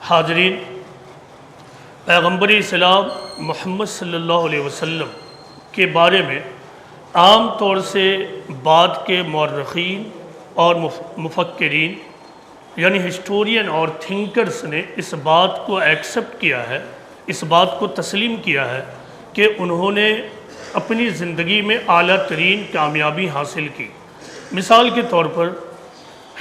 حاضرین، پیغمبر اسلام محمد صلی اللہ علیہ وسلم کے بارے میں عام طور سے بعد کے مورخین اور مفکرین یعنی ہسٹورین اور تھنکرز نے اس بات کو ایکسپٹ کیا ہے، اس بات کو تسلیم کیا ہے کہ انہوں نے اپنی زندگی میں اعلیٰ ترین کامیابی حاصل کی۔ مثال کے طور پر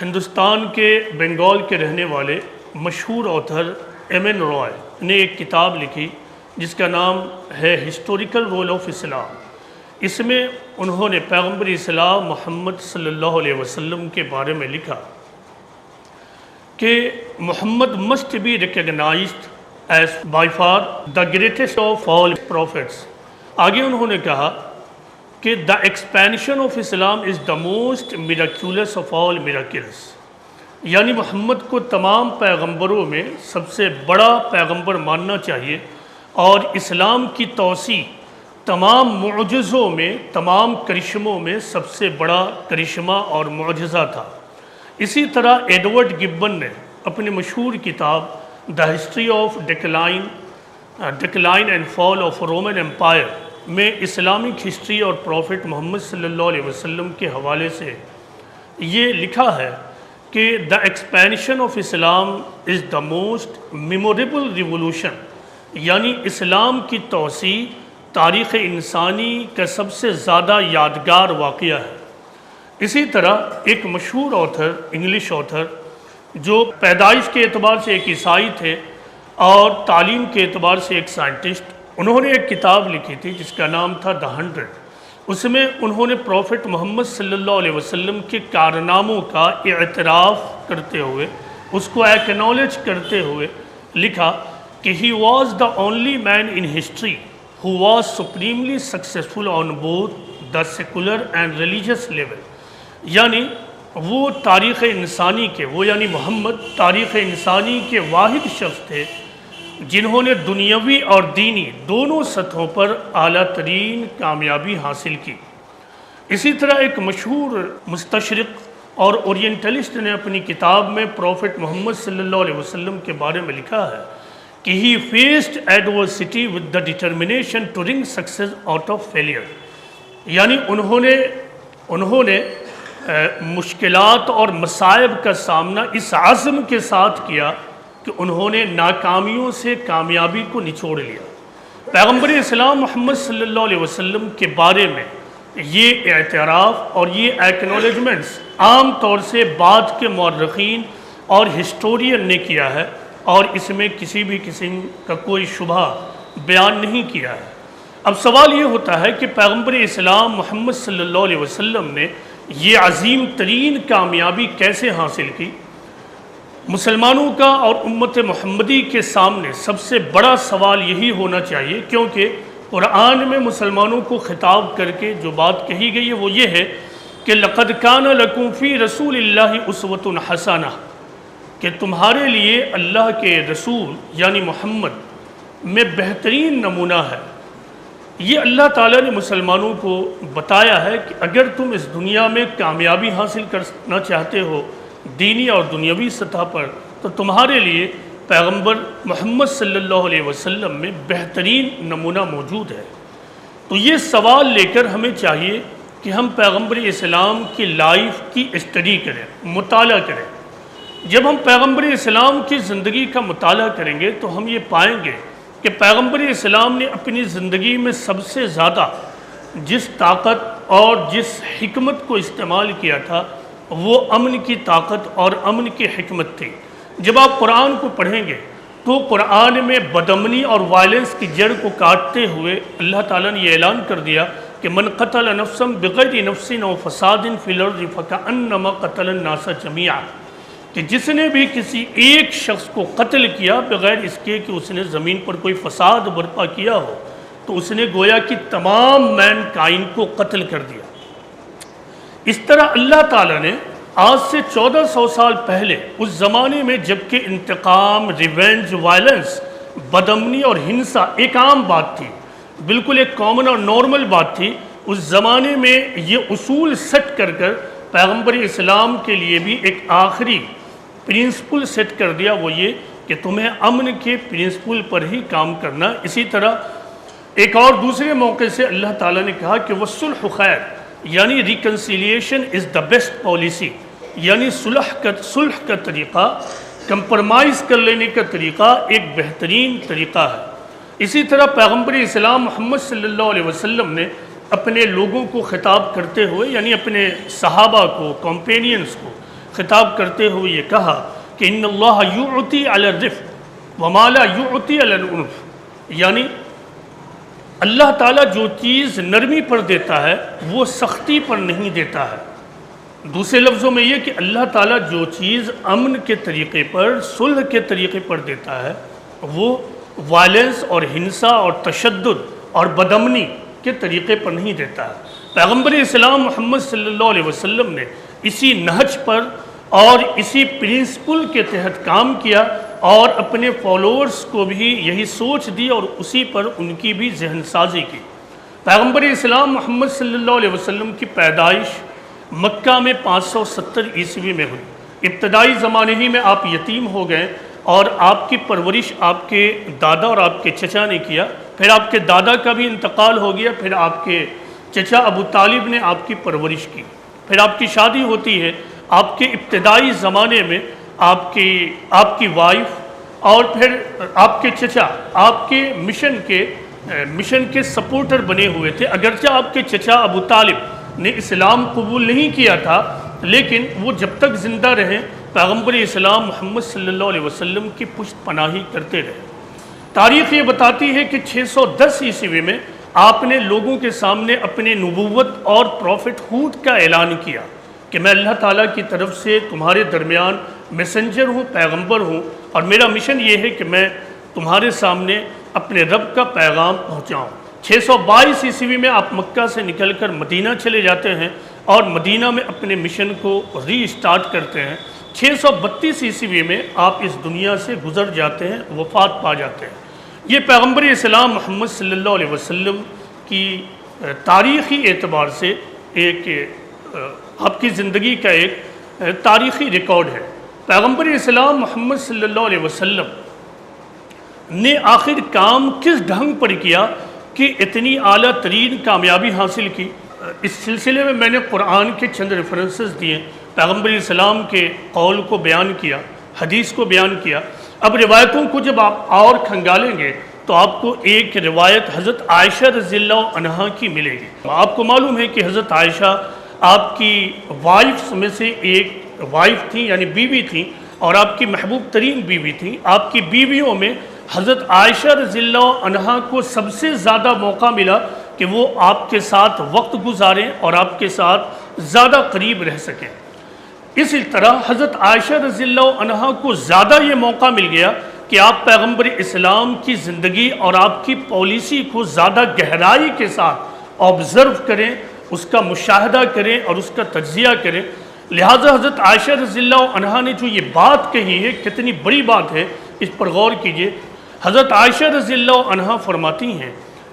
ہندوستان کے بنگال کے رہنے والے مشہور آتھر ایم این رائے نے ایک کتاب لکھی جس کا نام ہے ہسٹوریکل رول آف اسلام۔ اس میں انہوں نے پیغمبر اسلام محمد صلی اللہ علیہ وسلم کے بارے میں لکھا کہ محمد must be recognized as by far the greatest of all prophets۔ آگے انہوں نے کہا کہ the expansion of Islam is the most miraculous of all miracles، یعنی محمد کو تمام پیغمبروں میں سب سے بڑا پیغمبر ماننا چاہیے، اور اسلام کی توسیع تمام معجزوں میں، تمام کرشموں میں سب سے بڑا کرشمہ اور معجزہ تھا۔ اسی طرح ایڈورڈ گبن نے اپنی مشہور کتاب the history of decline and fall of Roman empire میں اسلامک ہسٹری اور پروفٹ محمد صلی اللہ علیہ وسلم کے حوالے سے یہ لکھا ہے کہ the expansion of Islam is the most memorable revolution, یعنی اسلام کی توسیع تاریخ انسانی کا سب سے زیادہ یادگار واقعہ ہے۔ اسی طرح ایک مشہور آتھر، انگلش آتھر، جو پیدائش کے اعتبار سے ایک عیسائی تھے اور تعلیم کے اعتبار سے ایک سائنٹسٹ، انہوں نے ایک کتاب لکھی تھی جس کا نام تھا دا 100۔ اس میں انہوں نے پروفٹ محمد صلی اللہ علیہ وسلم کے کارناموں کا اعتراف کرتے ہوئے، اس کو ایکنالج کرتے ہوئے لکھا کہ he was the only man in history who was supremely successful on both the secular and religious level، یعنی وہ تاریخ انسانی کے، وہ یعنی محمد تاریخ انسانی کے واحد شخص تھے جنہوں نے دنیاوی اور دینی دونوں سطحوں پر اعلیٰ ترین کامیابی حاصل کی۔ اسی طرح ایک مشہور مستشرق اور اورینٹلسٹ نے اپنی کتاب میں پروفٹ محمد صلی اللہ علیہ وسلم کے بارے میں لکھا ہے کہ he faced adversity with the determination to wring success out of failure, یعنی انہوں نے مشکلات اور مصائب کا سامنا اس عزم کے ساتھ کیا کہ انہوں نے ناکامیوں سے کامیابی کو نچوڑ لیا۔ پیغمبر اسلام محمد صلی اللہ علیہ وسلم کے بارے میں یہ اعتراف اور یہ ایکنالجمنٹس عام طور سے بعد کے مورخین اور ہسٹورین نے کیا ہے، اور اس میں کسی بھی قسم کا کوئی شبہ بیان نہیں کیا ہے۔ اب سوال یہ ہوتا ہے کہ پیغمبر اسلام محمد صلی اللہ علیہ وسلم نے یہ عظیم ترین کامیابی کیسے حاصل کی؟ مسلمانوں کا اور امت محمدی کے سامنے سب سے بڑا سوال یہی ہونا چاہیے، کیونکہ قرآن میں مسلمانوں کو خطاب کر کے جو بات کہی گئی ہے وہ یہ ہے کہ لَقَدْ كَانَ لَكُمْ فِي رَسُولِ اللَّهِ أُسْوَةٌ حَسَنَةٌ، کہ تمہارے لیے اللہ کے رسول یعنی محمد میں بہترین نمونہ ہے۔ یہ اللہ تعالیٰ نے مسلمانوں کو بتایا ہے کہ اگر تم اس دنیا میں کامیابی حاصل کرنا چاہتے ہو دینی اور دنیاوی سطح پر، تو تمہارے لیے پیغمبر محمد صلی اللہ علیہ وسلم میں بہترین نمونہ موجود ہے۔ تو یہ سوال لے کر ہمیں چاہیے کہ ہم پیغمبر اسلام کی لائف کی اسٹڈی کریں، مطالعہ کریں۔ جب ہم پیغمبر اسلام کی زندگی کا مطالعہ کریں گے تو ہم یہ پائیں گے کہ پیغمبر اسلام نے اپنی زندگی میں سب سے زیادہ جس طاقت اور جس حکمت کو استعمال کیا تھا وہ امن کی طاقت اور امن کی حکمت تھی۔ جب آپ قرآن کو پڑھیں گے تو قرآن میں بدامنی اور وائلنس کی جڑ کو کاٹتے ہوئے اللہ تعالیٰ نے یہ اعلان کر دیا کہ من قتل نفسا بغیر نفس او فساد فی الارض فکأنما قتل الناس جمیعا، کہ جس نے بھی کسی ایک شخص کو قتل کیا بغیر اس کے کہ اس نے زمین پر کوئی فساد برپا کیا ہو، تو اس نے گویا کہ تمام مین کائن کو قتل کر دیا۔ اس طرح اللہ تعالیٰ نے آج سے 1400 سال پہلے اس زمانے میں جب کہ انتقام، ریونج، وائلنس، بدامنی اور ہنسا ایک عام بات تھی، بالکل ایک کامن اور نارمل بات تھی، اس زمانے میں یہ اصول سیٹ کر پیغمبر اسلام کے لیے بھی ایک آخری پرنسپل سیٹ کر دیا، وہ یہ کہ تمہیں امن کے پرنسپل پر ہی کام کرنا۔ اسی طرح ایک اور دوسرے موقع سے اللہ تعالیٰ نے کہا کہ وَالصُّلْحُ خیر، یعنی reconciliation is the best policy, یعنی صلح کا طریقہ، کمپرمائز کر لینے کا طریقہ ایک بہترین طریقہ ہے۔ اسی طرح پیغمبر اسلام محمد صلی اللہ علیہ وسلم نے اپنے لوگوں کو خطاب کرتے ہوئے، یعنی اپنے صحابہ کو، کمپینینز کو خطاب کرتے ہوئے یہ کہا کہ ان اللہ یعطی علی الرفق وما لا یعطی علی العنف، یعنی اللہ تعالیٰ جو چیز نرمی پر دیتا ہے وہ سختی پر نہیں دیتا ہے۔ دوسرے لفظوں میں یہ کہ اللہ تعالیٰ جو چیز امن کے طریقے پر، صلح کے طریقے پر دیتا ہے وہ وائلنس اور ہنسا اور تشدد اور بدامنی کے طریقے پر نہیں دیتا ہے۔ پیغمبر اسلام محمد صلی اللہ علیہ وسلم نے اسی نہج پر اور اسی پرنسپل کے تحت کام کیا اور اپنے فالوورز کو بھی یہی سوچ دی اور اسی پر ان کی بھی ذہن سازی کی۔ پیغمبر اسلام محمد صلی اللہ علیہ وسلم کی پیدائش مکہ میں 570 عیسوی میں ہوئی۔ ابتدائی زمانے ہی میں آپ یتیم ہو گئے اور آپ کی پرورش آپ کے دادا اور آپ کے چچا نے کیا، پھر آپ کے دادا کا بھی انتقال ہو گیا، پھر آپ کے چچا ابو طالب نے آپ کی پرورش کی، پھر آپ کی شادی ہوتی ہے۔ آپ کے ابتدائی زمانے میں آپ کی وائف اور پھر آپ کے چچا آپ کے مشن کے سپورٹر بنے ہوئے تھے۔ اگرچہ آپ کے چچا ابو طالب نے اسلام قبول نہیں کیا تھا، لیکن وہ جب تک زندہ رہے پیغمبر اسلام محمد صلی اللہ علیہ وسلم کی پشت پناہی کرتے رہے۔ تاریخ یہ بتاتی ہے کہ 610 عیسوی میں آپ نے لوگوں کے سامنے اپنے نبوت اور پروفٹ ہوڈ کا اعلان کیا کہ میں اللہ تعالیٰ کی طرف سے تمہارے درمیان میسنجر ہوں، پیغمبر ہوں، اور میرا مشن یہ ہے کہ میں تمہارے سامنے اپنے رب کا پیغام پہنچاؤں۔ 622 عیسوی میں آپ مکہ سے نکل کر مدینہ چلے جاتے ہیں اور مدینہ میں اپنے مشن کو ری اسٹارٹ کرتے ہیں۔ 632 عیسوی میں آپ اس دنیا سے گزر جاتے ہیں، وفات پا جاتے ہیں۔ یہ پیغمبر اسلام محمد صلی اللہ علیہ وسلم کی تاریخی اعتبار سے ایک آپ کی زندگی کا ایک تاریخی ریکارڈ ہے۔ پیغمبر اسلام محمد صلی اللہ علیہ وسلم نے آخر کام کس ڈھنگ پر کیا کہ اتنی اعلیٰ ترین کامیابی حاصل کی؟ اس سلسلے میں نے قرآن کے چند ریفرنسز دیے، پیغمبر اسلام کے قول کو بیان کیا، حدیث کو بیان کیا۔ اب روایتوں کو جب آپ اور کھنگالیں گے تو آپ کو ایک روایت حضرت عائشہ رضی اللہ عنہا کی ملے گی۔ آپ کو معلوم ہے کہ حضرت عائشہ آپ کی وائفز میں سے ایک وائف تھیں، یعنی بیوی تھیں، اور آپ کی محبوب ترین بیوی تھیں۔ آپ کی بیویوں میں حضرت عائشہ رضی اللہ عنہا کو سب سے زیادہ موقع ملا کہ وہ آپ کے ساتھ وقت گزاریں اور آپ کے ساتھ زیادہ قریب رہ سکیں۔ اسی طرح حضرت عائشہ رضی اللہ عنہا کو زیادہ یہ موقع مل گیا کہ آپ پیغمبر اسلام کی زندگی اور آپ کی پالیسی کو زیادہ گہرائی کے ساتھ آبزرو کریں، اس کا مشاہدہ کریں اور اس کا تجزیہ کریں۔ لہٰذا حضرت عائشہ رضی اللہ عنہا نے جو یہ بات کہی ہے، کتنی بڑی بات ہے، اس پر غور کیجئے۔ حضرت عائشہ رضی اللہ عنہا فرماتی ہیں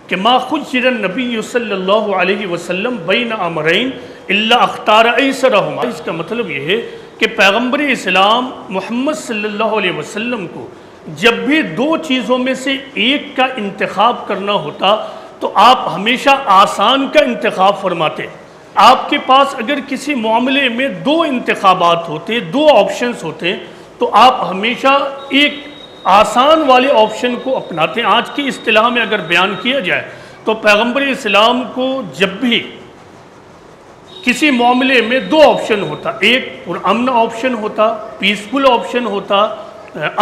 کہ ما خجر النبی صلی اللہ علیہ وسلم بین امرین الا اختار ایسرہما۔ اس کا مطلب یہ ہے کہ پیغمبر اسلام محمد صلی اللہ علیہ وسلم کو جب بھی دو چیزوں میں سے ایک کا انتخاب کرنا ہوتا تو آپ ہمیشہ آسان کا انتخاب فرماتے۔ آپ کے پاس اگر کسی معاملے میں دو انتخابات ہوتے، دو آپشنز ہوتے، تو آپ ہمیشہ ایک آسان والے آپشن کو اپناتے ہیں۔ آج کی اصطلاح میں اگر بیان کیا جائے تو پیغمبر اسلام کو جب بھی کسی معاملے میں دو آپشن ہوتا، ایک پرامن آپشن ہوتا، پیسفل آپشن ہوتا،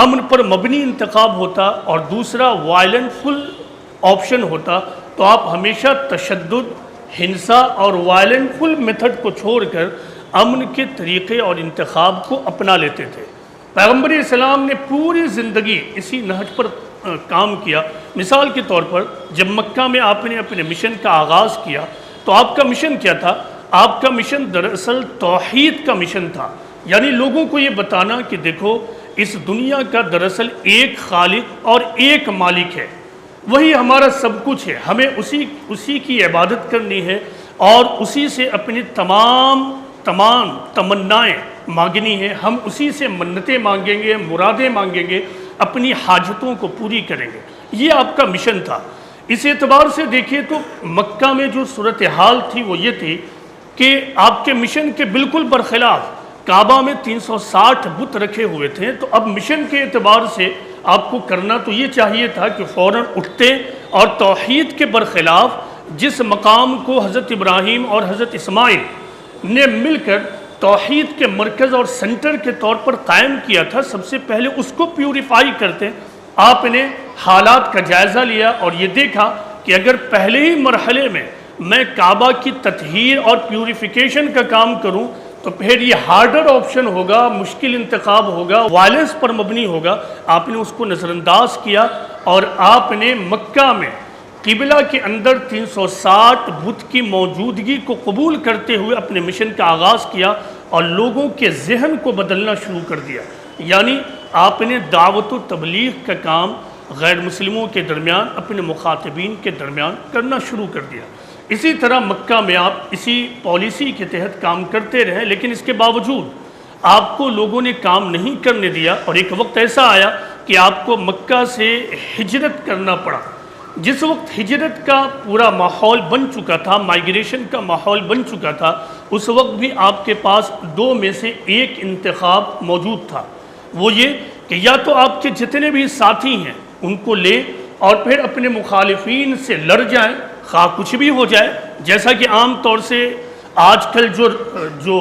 امن پر مبنی انتخاب ہوتا، اور دوسرا وائلنٹ فل آپشن ہوتا، تو آپ ہمیشہ تشدد، ہنسا اور وائلنٹ فل میتھڈ کو چھوڑ کر امن کے طریقے اور انتخاب کو اپنا لیتے تھے۔ پیغمبر اسلام نے پوری زندگی اسی نہج پر کام کیا۔ مثال کے طور پر جب مکہ میں آپ نے اپنے مشن کا آغاز کیا تو آپ کا مشن کیا تھا؟ آپ کا مشن دراصل توحید کا مشن تھا، یعنی لوگوں کو یہ بتانا کہ دیکھو اس دنیا کا دراصل ایک خالق اور ایک مالک ہے، وہی ہمارا سب کچھ ہے، ہمیں اسی کی عبادت کرنی ہے اور اسی سے اپنی تمام تمنائیں مانگنی ہے، ہم اسی سے منتیں مانگیں گے، مرادیں مانگیں گے۔ اپنی حاجتوں کو پوری کریں گے۔ یہ آپ کا مشن تھا۔ اس اعتبار سے دیکھیے تو مکہ میں جو صورتحال تھی وہ یہ تھی کہ آپ کے مشن کے بالکل برخلاف کعبہ میں 360 بت رکھے ہوئے تھے، تو اب مشن کے اعتبار سے آپ کو کرنا تو یہ چاہیے تھا کہ فوراً اٹھتے اور توحید کے برخلاف جس مقام کو حضرت ابراہیم اور حضرت اسماعیل نے مل کر توحید کے مرکز اور سنٹر کے طور پر قائم کیا تھا، سب سے پہلے اس کو پیوریفائی کرتے۔ آپ نے حالات کا جائزہ لیا اور یہ دیکھا کہ اگر پہلے ہی مرحلے میں میں کعبہ کی تطہیر اور پیوریفیکیشن کا کام کروں تو پھر یہ ہارڈر آپشن ہوگا، مشکل انتخاب ہوگا، وائلنس پر مبنی ہوگا۔ آپ نے اس کو نظر انداز کیا اور آپ نے مکہ میں قبلہ کے اندر 360 بت کی موجودگی کو قبول کرتے ہوئے اپنے مشن کا آغاز کیا اور لوگوں کے ذہن کو بدلنا شروع کر دیا۔ یعنی آپ نے دعوت و تبلیغ کا کام غیر مسلموں کے درمیان، اپنے مخاطبین کے درمیان کرنا شروع کر دیا۔ اسی طرح مکہ میں آپ اسی پالیسی کے تحت کام کرتے رہے، لیکن اس کے باوجود آپ کو لوگوں نے کام نہیں کرنے دیا اور ایک وقت ایسا آیا کہ آپ کو مکہ سے ہجرت کرنا پڑا۔ جس وقت ہجرت کا پورا ماحول بن چکا تھا، مائیگریشن کا ماحول بن چکا تھا، اس وقت بھی آپ کے پاس دو میں سے ایک انتخاب موجود تھا۔ وہ یہ کہ یا تو آپ کے جتنے بھی ساتھی ہیں ان کو لیں اور پھر اپنے مخالفین سے لڑ جائیں، خواہ کچھ بھی ہو جائے، جیسا کہ عام طور سے آج کل جو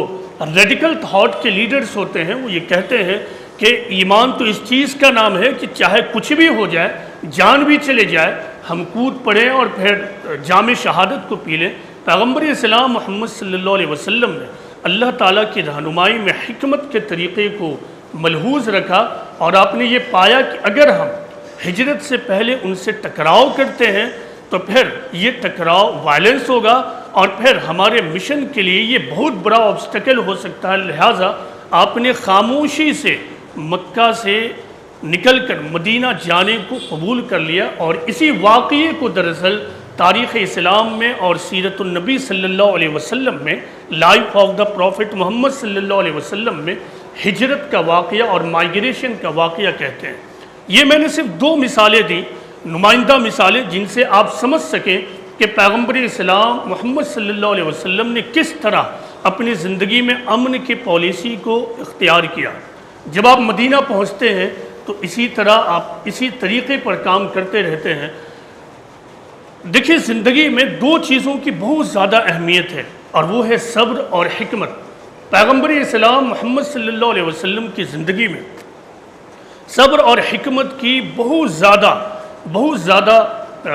ریڈیکل تھاٹ کے لیڈرز ہوتے ہیں وہ یہ کہتے ہیں کہ ایمان تو اس چیز کا نام ہے کہ چاہے کچھ بھی ہو جائے، جان بھی چلے جائے، ہم کود پڑیں اور پھر جام شہادت کو پی لیں۔ پیغمبر اسلام محمد صلی اللہ علیہ وسلم نے اللہ تعالیٰ کی رہنمائی میں حکمت کے طریقے کو ملحوظ رکھا اور آپ نے یہ پایا کہ اگر ہم ہجرت سے پہلے ان سے ٹکراؤ کرتے ہیں تو پھر یہ ٹکراؤ وائلنس ہوگا اور پھر ہمارے مشن کے لیے یہ بہت بڑا آبسٹیکل ہو سکتا ہے۔ لہٰذا آپ نے خاموشی سے مکہ سے نکل کر مدینہ جانے کو قبول کر لیا اور اسی واقعے کو دراصل تاریخ اسلام میں اور سیرت النبی صلی اللہ علیہ وسلم میں، life of the profit Muhammad صلی اللہ علیہ وسلم میں ہجرت کا واقعہ اور مائیگریشن کا واقعہ کہتے ہیں۔ یہ میں نے صرف دو مثالیں دی، نمائندہ مثالیں، جن سے آپ سمجھ سکیں کہ پیغمبر اسلام محمد صلی اللہ علیہ وسلم نے کس طرح اپنی زندگی میں امن کی پالیسی کو اختیار کیا۔ جب آپ مدینہ پہنچتے ہیں تو اسی طرح آپ اسی طریقے پر کام کرتے رہتے ہیں۔ دیکھیں، زندگی میں دو چیزوں کی بہت زیادہ اہمیت ہے اور وہ ہے صبر اور حکمت۔ پیغمبر اسلام محمد صلی اللہ علیہ وسلم کی زندگی میں صبر اور حکمت کی بہت زیادہ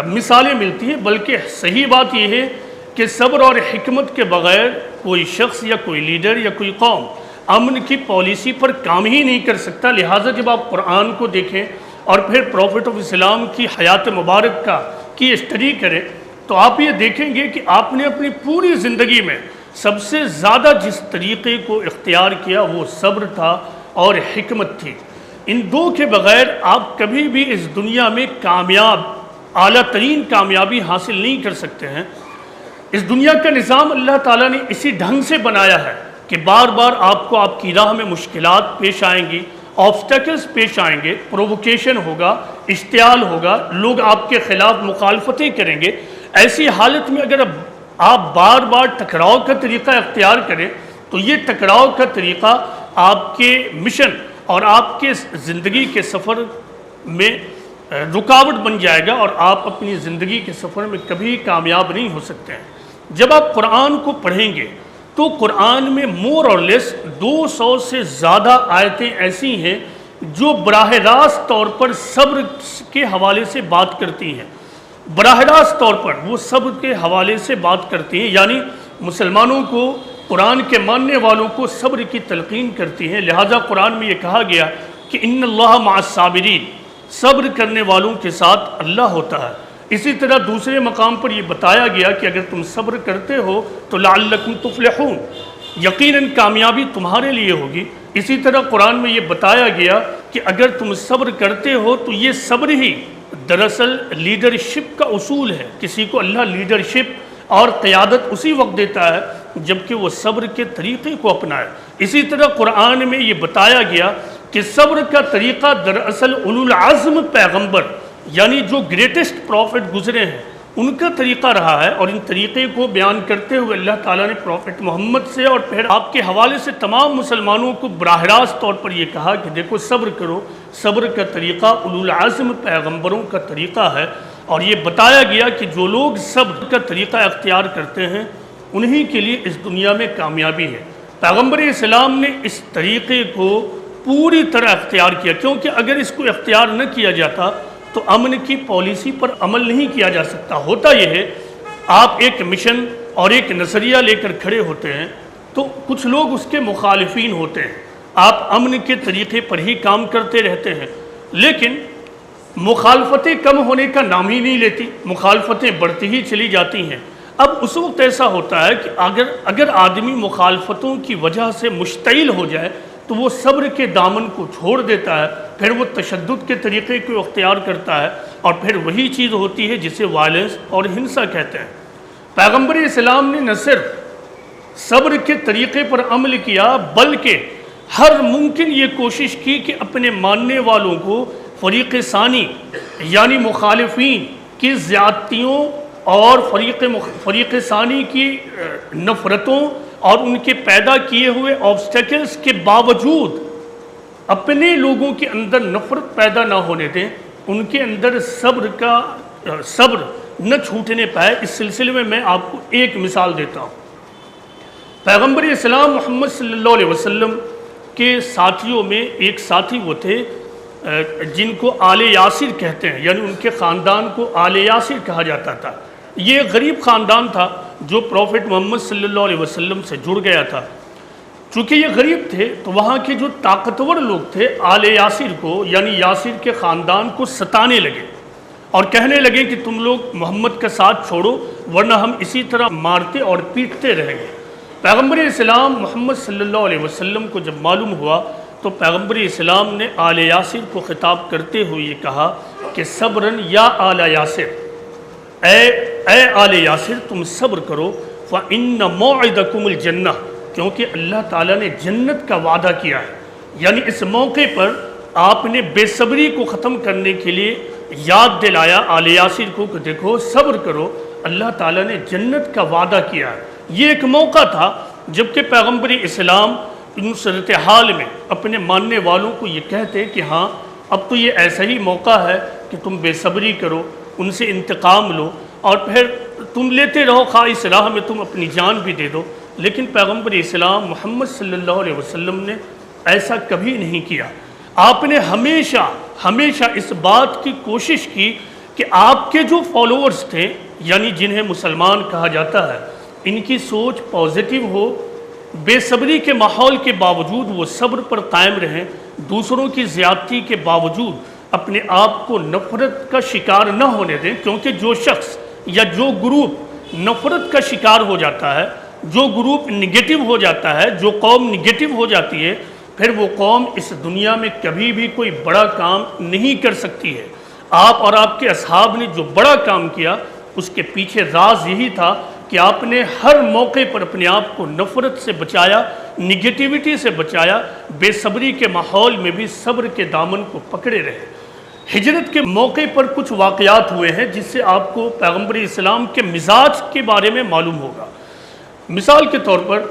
مثالیں ملتی ہیں، بلکہ صحیح بات یہ ہے کہ صبر اور حکمت کے بغیر کوئی شخص یا کوئی لیڈر یا کوئی قوم امن کی پالیسی پر کام ہی نہیں کر سکتا۔ لہٰذا جب آپ قرآن کو دیکھیں اور پھر پروفٹ آف اسلام کی حیات مبارک کی اسٹڈی کریں تو آپ یہ دیکھیں گے کہ آپ نے اپنی پوری زندگی میں سب سے زیادہ جس طریقے کو اختیار کیا وہ صبر تھا اور حکمت تھی۔ ان دو کے بغیر آپ کبھی بھی اس دنیا میں اعلیٰ ترین کامیابی حاصل نہیں کر سکتے ہیں۔ اس دنیا کا نظام اللہ تعالیٰ نے اسی ڈھنگ سے بنایا ہے کہ بار بار آپ کو آپ کی راہ میں مشکلات پیش آئیں گی، آبسٹیکلز پیش آئیں گے، پرووکیشن ہوگا، اشتعال ہوگا، لوگ آپ کے خلاف مخالفتیں کریں گے۔ ایسی حالت میں اگر آپ بار بار ٹکراؤ کا طریقہ اختیار کریں تو یہ ٹکراؤ کا طریقہ آپ کے مشن اور آپ کے زندگی کے سفر میں رکاوٹ بن جائے گا اور آپ اپنی زندگی کے سفر میں کبھی کامیاب نہیں ہو سکتے ہیں۔ جب آپ قرآن کو پڑھیں گے تو قرآن میں مور اور لیس 200 سے زیادہ آیتیں ایسی ہیں جو براہ راست طور پر صبر کے حوالے سے بات کرتی ہیں۔ براہ راست طور پر وہ صبر کے حوالے سے بات کرتی ہیں، یعنی مسلمانوں کو، قرآن کے ماننے والوں کو صبر کی تلقین کرتی ہیں۔ لہٰذا قرآن میں یہ کہا گیا کہ ان اللہ مع الصابرین، صبر کرنے والوں کے ساتھ اللہ ہوتا ہے۔ اسی طرح دوسرے مقام پر یہ بتایا گیا کہ اگر تم صبر کرتے ہو تو لعلکم تفلحون، یقیناً کامیابی تمہارے لیے ہوگی۔ اسی طرح قرآن میں یہ بتایا گیا کہ اگر تم صبر کرتے ہو تو یہ صبر ہی دراصل لیڈرشپ کا اصول ہے۔ کسی کو اللہ لیڈرشپ اور قیادت اسی وقت دیتا ہے جبکہ وہ صبر کے طریقے کو اپنائے۔ اسی طرح قرآن میں یہ بتایا گیا کہ صبر کا طریقہ دراصل اولو العزم پیغمبر یعنی جو گریٹسٹ پروفٹ گزرے ہیں ان کا طریقہ رہا ہے، اور ان طریقے کو بیان کرتے ہوئے اللہ تعالیٰ نے پروفٹ محمد سے اور پھر آپ کے حوالے سے تمام مسلمانوں کو براہ راست طور پر یہ کہا کہ دیکھو صبر کرو، صبر کا طریقہ اولو العزم پیغمبروں کا طریقہ ہے، اور یہ بتایا گیا کہ جو لوگ صبر کا طریقہ اختیار کرتے ہیں انہی کے لیے اس دنیا میں کامیابی ہے۔ پیغمبر اسلام نے اس طریقے کو پوری طرح اختیار کیا، کیونکہ اگر اس کو اختیار نہ کیا جاتا تو امن کی پالیسی پر عمل نہیں کیا جا سکتا۔ ہوتا یہ ہے آپ ایک مشن اور ایک نظریہ لے کر کھڑے ہوتے ہیں تو کچھ لوگ اس کے مخالفین ہوتے ہیں، آپ امن کے طریقے پر ہی کام کرتے رہتے ہیں، لیکن مخالفتیں کم ہونے کا نام ہی نہیں لیتی، مخالفتیں بڑھتی ہی چلی جاتی ہیں۔ اب اس وقت ایسا ہوتا ہے کہ اگر آدمی مخالفتوں کی وجہ سے مشتعل ہو جائے تو وہ صبر کے دامن کو چھوڑ دیتا ہے، پھر وہ تشدد کے طریقے کو اختیار کرتا ہے، اور پھر وہی چیز ہوتی ہے جسے وائلنس اور ہنسا کہتے ہیں۔ پیغمبر اسلام نے نہ صرف صبر کے طریقے پر عمل کیا بلکہ ہر ممکن یہ کوشش کی کہ اپنے ماننے والوں کو فریق ثانی یعنی مخالفین کی زیادتیوں اور فریق ثانی کی نفرتوں اور ان کے پیدا کیے ہوئے آبسٹیکلز کے باوجود اپنے لوگوں کے اندر نفرت پیدا نہ ہونے دیں، ان کے اندر صبر نہ چھوٹنے پائے۔ اس سلسلے میں آپ کو ایک مثال دیتا ہوں۔ پیغمبر اسلام محمد صلی اللہ علیہ وسلم کے ساتھیوں میں ایک ساتھی وہ تھے جن کو آل یاسر کہتے ہیں، یعنی ان کے خاندان کو آل یاسر کہا جاتا تھا۔ یہ غریب خاندان تھا جو پروفٹ محمد صلی اللہ علیہ وسلم سے جڑ گیا تھا۔ چونکہ یہ غریب تھے تو وہاں کے جو طاقتور لوگ تھے آل یاسر کو یعنی یاسر کے خاندان کو ستانے لگے اور کہنے لگے کہ تم لوگ محمد کا ساتھ چھوڑو ورنہ ہم اسی طرح مارتے اور پیٹتے رہیں گے۔ پیغمبر اسلام محمد صلی اللہ علیہ وسلم کو جب معلوم ہوا تو پیغمبر اسلام نے آل یاسر کو خطاب کرتے ہوئے یہ کہا کہ صبرن یا آل یاسر، اے آل یاسر تم صبر کرو، فَإِنَّ مَوْعِدَكُمُ الْجَنَّةِ، کیونکہ اللہ تعالیٰ نے جنت کا وعدہ کیا ہے۔ یعنی اس موقع پر آپ نے بے صبری کو ختم کرنے کے لیے یاد دلایا آل یاسر کو کہ دیکھو صبر کرو، اللہ تعالیٰ نے جنت کا وعدہ کیا ہے۔ یہ ایک موقع تھا جبکہ پیغمبر اسلام ان صورتحال میں اپنے ماننے والوں کو یہ کہتے کہ ہاں اب تو یہ ایسا ہی موقع ہے کہ تم بے صبری کرو، ان سے انتقام لو اور پھر تم لیتے رہو، خواہ اس راہ میں تم اپنی جان بھی دے دو۔ لیکن پیغمبر اسلام محمد صلی اللہ علیہ وسلم نے ایسا کبھی نہیں کیا۔ آپ نے ہمیشہ اس بات کی کوشش کی کہ آپ کے جو فالوورز تھے یعنی جنہیں مسلمان کہا جاتا ہے ان کی سوچ پازیٹیو ہو، بے صبری کے ماحول کے باوجود وہ صبر پر قائم رہیں، دوسروں کی زیادتی کے باوجود اپنے آپ کو نفرت کا شکار نہ ہونے دیں، کیونکہ جو شخص یا جو گروپ نفرت کا شکار ہو جاتا ہے، جو گروپ نگیٹو ہو جاتا ہے، جو قوم نگیٹو ہو جاتی ہے، پھر وہ قوم اس دنیا میں کبھی بھی کوئی بڑا کام نہیں کر سکتی ہے۔ آپ اور آپ کے اصحاب نے جو بڑا کام کیا اس کے پیچھے راز یہی تھا کہ آپ نے ہر موقع پر اپنے آپ کو نفرت سے بچایا، نگیٹیوٹی سے بچایا، بے صبری کے ماحول میں بھی صبر کے دامن کو پکڑے رہے۔ ہجرت کے موقع پر کچھ واقعات ہوئے ہیں جس سے آپ کو پیغمبر اسلام کے مزاج کے بارے میں معلوم ہوگا۔ مثال کے طور پر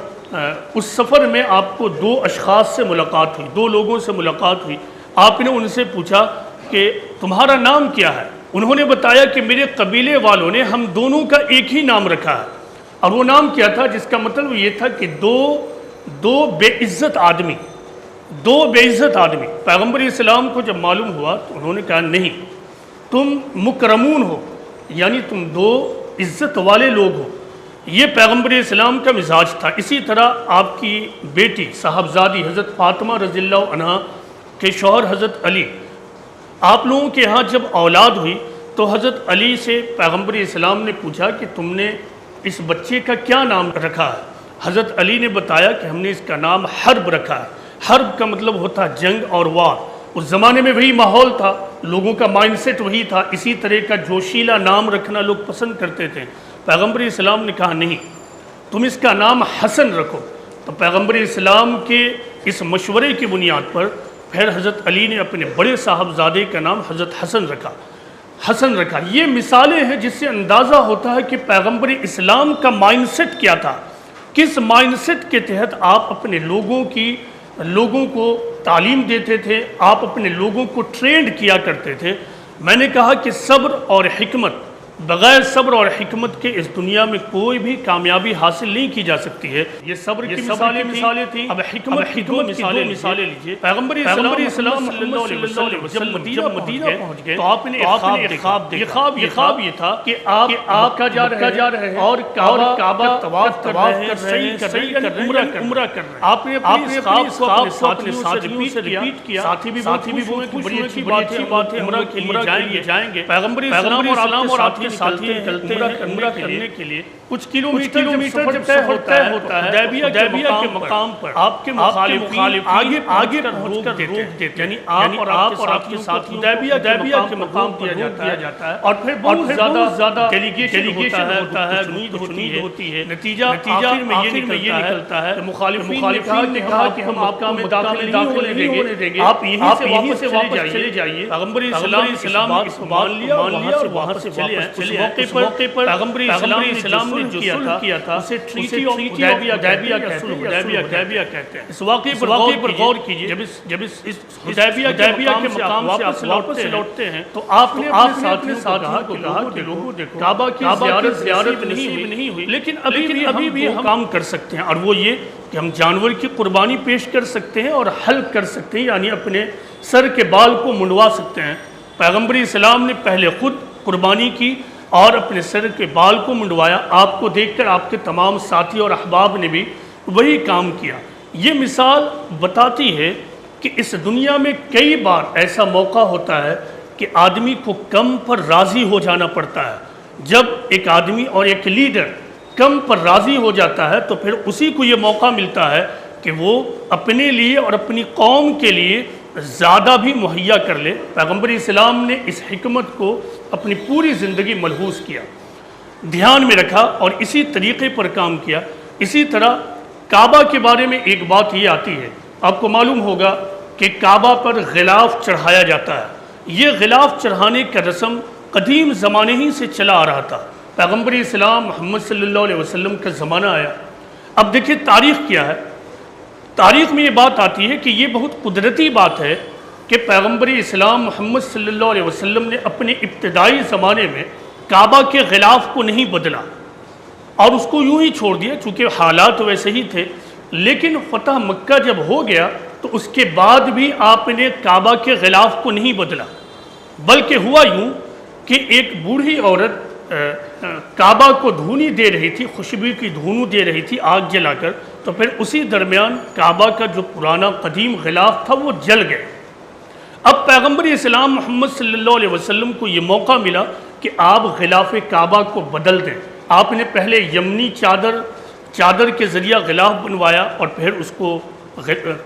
اس سفر میں آپ کو دو اشخاص سے ملاقات ہوئی، دو لوگوں سے ملاقات ہوئی۔ آپ نے ان سے پوچھا کہ تمہارا نام کیا ہے؟ انہوں نے بتایا کہ میرے قبیلے والوں نے ہم دونوں کا ایک ہی نام رکھا ہے، اور وہ نام کیا تھا جس کا مطلب یہ تھا کہ دو بے عزت آدمی۔ پیغمبر اسلام کو جب معلوم ہوا تو انہوں نے کہا نہیں، تم مکرمون ہو، یعنی تم دو عزت والے لوگ ہو۔ یہ پیغمبر اسلام کا مزاج تھا۔ اسی طرح آپ کی بیٹی صاحبزادی حضرت فاطمہ رضی اللہ عنہا کے شوہر حضرت علی، آپ لوگوں کے ہاں جب اولاد ہوئی تو حضرت علی سے پیغمبر اسلام نے پوچھا کہ تم نے اس بچے کا کیا نام رکھا ہے؟ حضرت علی نے بتایا کہ ہم نے اس کا نام حرب رکھا ہے۔ حرب کا مطلب ہوتا جنگ اور وار۔ اس زمانے میں وہی ماحول تھا، لوگوں کا مائنڈ سیٹ وہی تھا، اسی طرح کا جوشیلا نام رکھنا لوگ پسند کرتے تھے۔ پیغمبر اسلام نے کہا نہیں، تم اس کا نام حسن رکھو۔ تو پیغمبر اسلام کے اس مشورے کی بنیاد پر پھر حضرت علی نے اپنے بڑے صاحبزادے کا نام حضرت حسن رکھا۔ یہ مثالیں ہیں جس سے اندازہ ہوتا ہے کہ پیغمبر اسلام کا مائنڈ سیٹ کیا تھا، کس مائنڈ سیٹ کے تحت آپ اپنے لوگوں کو تعلیم دیتے تھے، آپ اپنے لوگوں کو ٹرینڈ کیا کرتے تھے۔ میں نے کہا کہ صبر اور حکمت، بغیر صبر اور حکمت کے اس دنیا میں کوئی بھی کامیابی حاصل نہیں کی جا سکتی ہے۔ یہ صبر کی مثالیں تھیں۔ اب حکمت کی دو مثالیں لیجئے۔ پیغمبر اسلام صلی اللہ علیہ وسلم جب مدینہ پہنچ گئے تو آپ نے ایک خواب دیکھا۔ یہ خواب یہ تھا کہ آپ کا جا رہے ہیں اور کعبہ طواف کر رہے ہیں، صحیح کر رہے ہیں، عمرہ کر رہے ہیں۔ آپ نے اپنے خواب کو اپنے ساتھیوں سے ریپیٹ کیا۔ ساتھی بھی بولے کہ بڑی اچھی بات ہے، عمرہ کے لیے جائیں گے۔ پیغمبر اسلام اور آپ کے ساتھی نکلتے ہیں عمرہ کرنے کے لیے۔ کچھ کلومیٹر جب طے ہوتا ہے حدیبیہ کے مقام پر آپ کے مخالفین آگے پہنچ کر روک دیتے ہیں، یعنی آپ اور آپ کے ساتھی حدیبیہ کے مقام پر روک دیا جاتا ہے، اور پھر بہت زیادہ ڈیلیگیشن ہوتا ہے، امید ہوتی ہے۔ نتیجہ آخر میں یہ نکلتا ہے کہ مخالفین نے کہا کہ ہم مکہ میں داخل نہیں ہونے دیں گے، آپ یہیں سے واپس چلے جائیے۔ پیغمبر اسلام نے اس کو مان لیا اور وہاں سے چلے آئے۔ اس موقع پر پیغمبر اسلام نے جو صلح کیا تھا اسے ٹریٹی آف حدیبیہ کہتے ہیں۔ اس واقعے پر غور کیجئے۔ جب اس حدیبیہ کے مقام سے آپ واپس لوٹتے ہیں تو آپ نے اپنے ساتھیوں کو کہا کہ لوگوں دیکھو کعبہ کی زیارت نہیں ہوئی، لیکن ابھی بھی ہم کام کر سکتے ہیں، اور وہ یہ کہ ہم جانور کی قربانی پیش کر سکتے ہیں اور حلق کر سکتے ہیں، یعنی اپنے سر کے بال کو منڈوا سکتے ہیں۔ پیغمبر اسلام نے پہلے خود قربانی کی اور اپنے سر کے بال کو منڈوایا۔ آپ کو دیکھ کر آپ کے تمام ساتھی اور احباب نے بھی وہی کام کیا۔ یہ مثال بتاتی ہے کہ اس دنیا میں کئی بار ایسا موقع ہوتا ہے کہ آدمی کو کم پر راضی ہو جانا پڑتا ہے۔ جب ایک آدمی اور ایک لیڈر کم پر راضی ہو جاتا ہے تو پھر اسی کو یہ موقع ملتا ہے کہ وہ اپنے لیے اور اپنی قوم کے لیے زیادہ بھی مہیا کر لے۔ پیغمبر اسلام نے اس حکمت کو اپنی پوری زندگی ملحوظ کیا، دھیان میں رکھا اور اسی طریقے پر کام کیا۔ اسی طرح کعبہ کے بارے میں ایک بات یہ آتی ہے، آپ کو معلوم ہوگا کہ کعبہ پر غلاف چڑھایا جاتا ہے۔ یہ غلاف چڑھانے کا رسم قدیم زمانے ہی سے چلا آ رہا تھا۔ پیغمبر اسلام محمد صلی اللہ علیہ وسلم کا زمانہ آیا۔ اب دیکھیں تاریخ کیا ہے۔ تاریخ میں یہ بات آتی ہے کہ یہ بہت قدرتی بات ہے کہ پیغمبر اسلام محمد صلی اللہ علیہ وسلم نے اپنے ابتدائی زمانے میں کعبہ کے غلاف کو نہیں بدلا اور اس کو یوں ہی چھوڑ دیا، چونکہ حالات ویسے ہی تھے۔ لیکن فتح مکہ جب ہو گیا تو اس کے بعد بھی آپ نے کعبہ کے غلاف کو نہیں بدلا، بلکہ ہوا یوں کہ ایک بوڑھی عورت کعبہ کو دھونی دے رہی تھی، خوشبو کی دھونوں دے رہی تھی آگ جلا کر، تو پھر اسی درمیان کعبہ کا جو پرانا قدیم غلاف تھا وہ جل گئے۔ اب پیغمبر اسلام محمد صلی اللہ علیہ وسلم کو یہ موقع ملا کہ آپ غلاف کعبہ کو بدل دیں۔ آپ نے پہلے یمنی چادر کے ذریعہ غلاف بنوایا اور پھر اس کو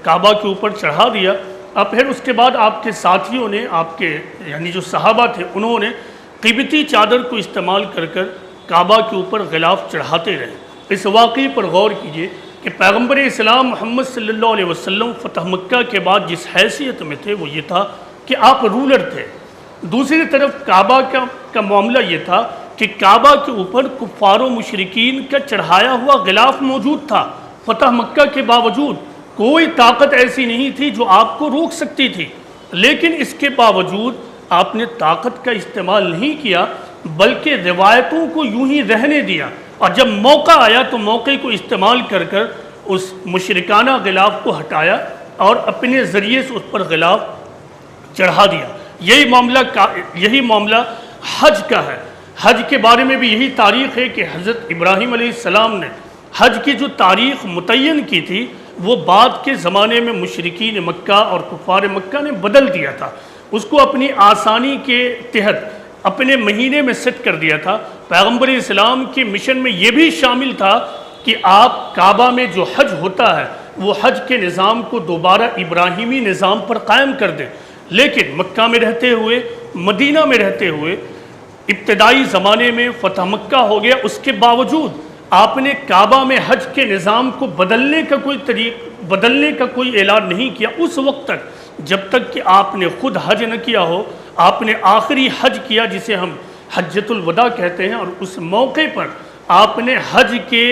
کعبہ کے اوپر چڑھا دیا، اور پھر اس کے بعد آپ کے ساتھیوں نے، آپ کے یعنی جو صحابہ تھے، انہوں نے قبطی چادر کو استعمال کر کعبہ کے اوپر غلاف چڑھاتے رہے۔ اس واقعے پر غور کیجئے کہ پیغمبر اسلام محمد صلی اللہ علیہ وسلم فتح مکہ کے بعد جس حیثیت میں تھے وہ یہ تھا کہ آپ رولر تھے۔ دوسری طرف کعبہ کا معاملہ یہ تھا کہ کعبہ کے اوپر کفار و مشرکین کا چڑھایا ہوا غلاف موجود تھا۔ فتح مکہ کے باوجود کوئی طاقت ایسی نہیں تھی جو آپ کو روک سکتی تھی، لیکن اس کے باوجود آپ نے طاقت کا استعمال نہیں کیا بلکہ روایتوں کو یوں ہی رہنے دیا، اور جب موقع آیا تو موقع کو استعمال کر اس مشرکانہ غلاف کو ہٹایا اور اپنے ذریعے سے اس پر غلاف چڑھا دیا۔ یہی معاملہ حج کا ہے۔ حج کے بارے میں بھی یہی تاریخ ہے کہ حضرت ابراہیم علیہ السلام نے حج کی جو تاریخ متعین کی تھی وہ بعد کے زمانے میں مشرکین مکہ اور کفار مکہ نے بدل دیا تھا، اس کو اپنی آسانی کے تحت اپنے مہینے میں سیٹ کر دیا تھا۔ پیغمبر اسلام کے مشن میں یہ بھی شامل تھا کہ آپ کعبہ میں جو حج ہوتا ہے وہ حج کے نظام کو دوبارہ ابراہیمی نظام پر قائم کر دیں، لیکن مکہ میں رہتے ہوئے، مدینہ میں رہتے ہوئے، ابتدائی زمانے میں فتح مکہ ہو گیا، اس کے باوجود آپ نے کعبہ میں حج کے نظام کو بدلنے کا کوئی اعلان نہیں کیا اس وقت تک، جب تک کہ آپ نے خود حج نہ کیا ہو، آپ نے آخری حج کیا جسے ہم حجۃ الوداع کہتے ہیں، اور اس موقع پر آپ نے حج کے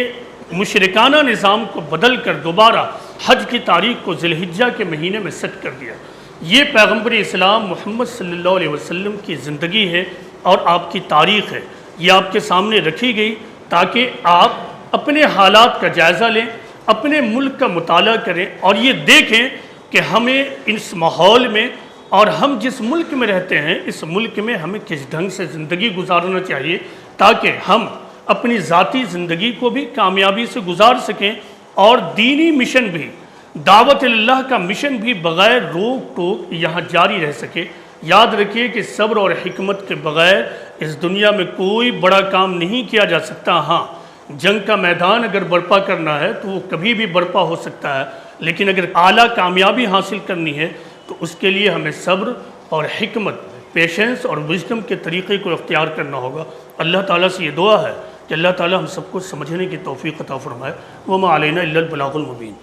مشرکانہ نظام کو بدل کر دوبارہ حج کی تاریخ کو ذی الحجہ کے مہینے میں سیٹ کر دیا۔ یہ پیغمبر اسلام محمد صلی اللہ علیہ وسلم کی زندگی ہے اور آپ کی تاریخ ہے، یہ آپ کے سامنے رکھی گئی تاکہ آپ اپنے حالات کا جائزہ لیں، اپنے ملک کا مطالعہ کریں اور یہ دیکھیں کہ ہمیں اس ماحول میں اور ہم جس ملک میں رہتے ہیں اس ملک میں ہمیں کس ڈھنگ سے زندگی گزارنا چاہیے تاکہ ہم اپنی ذاتی زندگی کو بھی کامیابی سے گزار سکیں اور دینی مشن بھی، دعوت اللہ کا مشن بھی بغیر روک ٹوک یہاں جاری رہ سکے۔ یاد رکھیے کہ صبر اور حکمت کے بغیر اس دنیا میں کوئی بڑا کام نہیں کیا جا سکتا۔ ہاں، جنگ کا میدان اگر برپا کرنا ہے تو وہ کبھی بھی برپا ہو سکتا ہے، لیکن اگر اعلیٰ کامیابی حاصل کرنی ہے تو اس کے لیے ہمیں صبر اور حکمت، پیشنس اور وژڈم کے طریقے کو اختیار کرنا ہوگا۔ اللہ تعالیٰ سے یہ دعا ہے کہ اللہ تعالیٰ ہم سب کو سمجھنے کی توفیق عطا فرمائے۔ وما علینا الا البلاغ المبین۔